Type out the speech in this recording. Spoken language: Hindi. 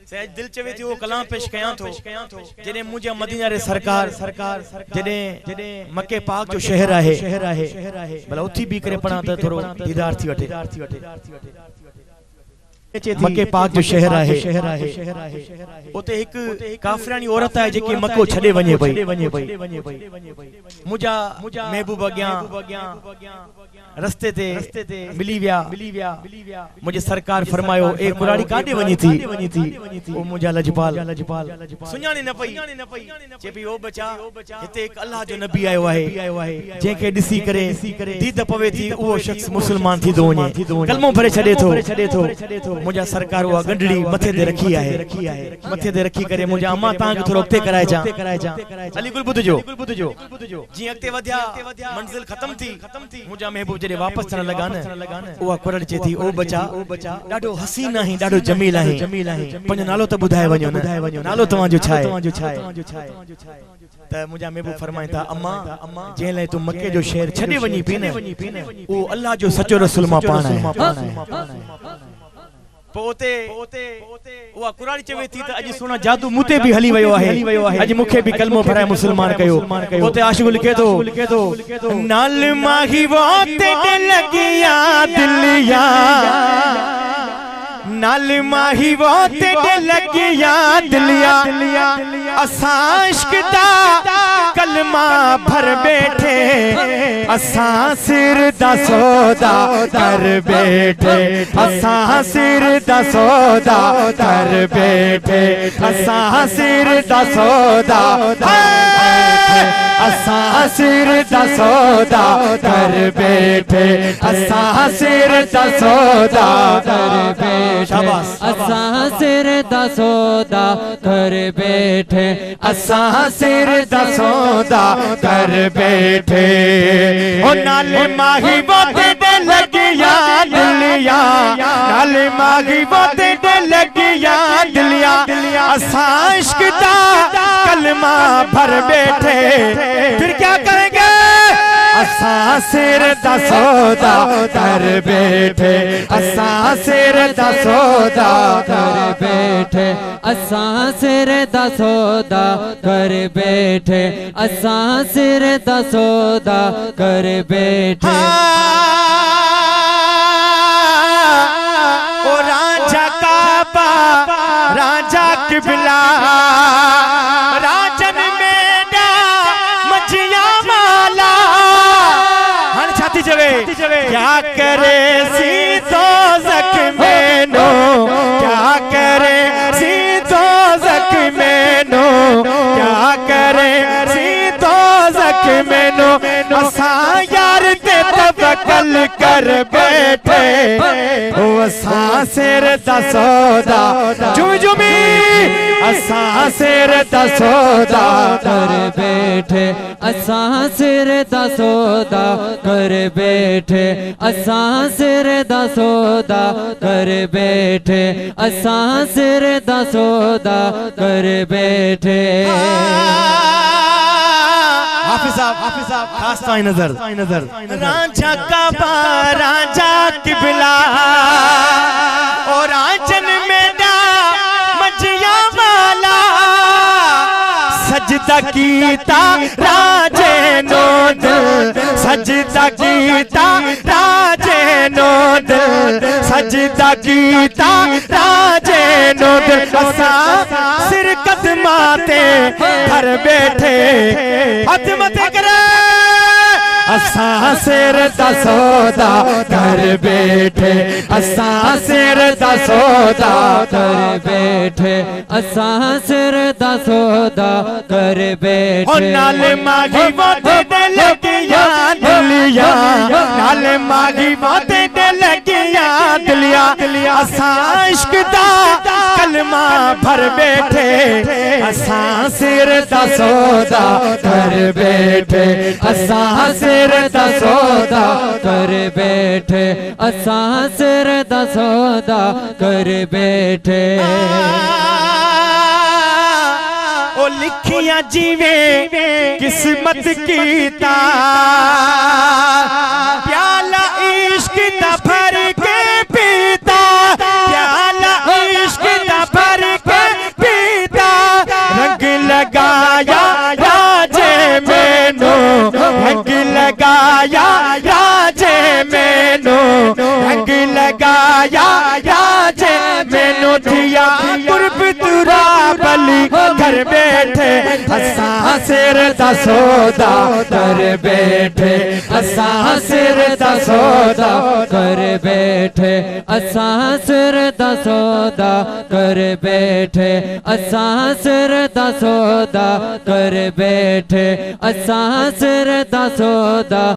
सहज दिल चवे थी वो कलाम पेश कयां थो जने मुझे मदीना रे सरकार जने मक्के पाक जो शहर आहे भला उथी भी करे पणा त थोरो दीदार थी वठे मक्के पाक जो शहर आहे उते एक काफरानी औरत है जेकी मक्को छडे वने पई मुझा महबूब अग्यां रस्ते ते मिली विया मुझे सरकार फरमायो ए कुराड़ी काडे वनी थी ओ मुझा लजपाल सुञाणे न पई जे भी ओ बचा हिते एक अल्लाह जो नबी आयो आहे जेके दिसी करे दीद पवे थी वो शख्स मुसलमान थी दो वने कलमो भरे छडे थो मुझा सरकार वो गंडड़ी मथे ते रखी आहे मथे ते रखी करे मुझा अम्मा तां के थोरो अॻिते कराए जा अली गुल बुध जो जी अॻिते वधिया मंजिल खत्म थी मुझा महबूब जडे वापस चढ़न लगा न उहा कुरड़ चे थी ओ बचा डाडो हसीन आहे डाडो जमील आहे पंज नालो त बुधाए वञो नालो तवां जो छाए त मुझा महबूब फरमाइन था अम्मा जे ले तू मक्के जो शहर छडे वनी पी न ओ अल्लाह जो सच्चो रसूल मां पाण आहे पोते उहा कुराड़ी चवे थी त अज सोना जादू मुते भी हली वयो आहे अज मुखे भी कलमो भराए मुसलमान कयो पोते आशिक लिखे तो नाल माही वोते लगिया दिलिया नाल माही वोते लगिया दिलिया असा इश्क दा कलमा भर बैठे असा सिर दा सौदा कर बैठे असा सिर दा सौदा कर बैठे असा सिर दा सौदा असा सिर दा सौदा कर बैठे असा सिर दा सौदा कर बैठे असा सिर दा सौदा कर बैठे असा सिर दा सौदा कर बैठे ओ नाले माही बोते दे लगिया दिलिया नाले माही बोते दे लगिया दिलिया असा इश्क दा कलमा भर बैठे फिर क्या करेंगे असा सिर दा सौदा कर बैठे असा सिर दा सौदा कर बैठे असा सिर दा सौदा कर बैठे असा सिर दा सौदा कर बैठे ओ राजा काबा राजा किबला राजन मेरा मजिया माला हन छाती जवे क्या करे सी दोज़ख में नो क्या करे सी दोज़ख में नो क्या करे सी दोज़ख में नो असा यार ते तवक्कल कर बैठे ओ असा सिर दा सौदा जुमी असा सिर दा सौदा कर बैठे असा सिर दा सौदा कर बैठे असा सिर दा सौदा कर बैठे असा सिर दा सौदा कर बैठे हाफिज साहब खास ताई नजर राजा काबा राजा किबला और राजन मेरा मजिया वाला सजदा कीता राजे नोद सजदा कीता राजे नोद सजदा कीता राजे नोद असा सिर कदमाते घर बैठे हथ मत करे असा सिर दा सौदा कर बैठे असा सिर दा सौदा कर बैठे असा सिर दा सौदा कर बैठे नाल मागी मोते दे लगिया दिलिया नाल मागी मोते दे लगिया दिलिया असा इश्क दा कलमा भर बैठे असा सिर दा सौदा कर बैठे असा सिर दा सौदा कर बैठे असा सिर दा सौदा कर बैठे ओ लिखियां जीवे किस्मत कीता प्याला इश्क दा भर के पीता प्याला इश्क दा भर के पीता रंग लगाया राजे मैनू रंग लगाया राजे मैनू रंग लगाया राजे मैनू थिया कुर्ब तुरा बली घर बैठे असा सिर दा सौदा कर बैठे असा सिर दा सौदा कर बैठे असा सिर दा सौदा कर बैठे असा सिर दा सौदा कर बैठे असा सिर दा सौदा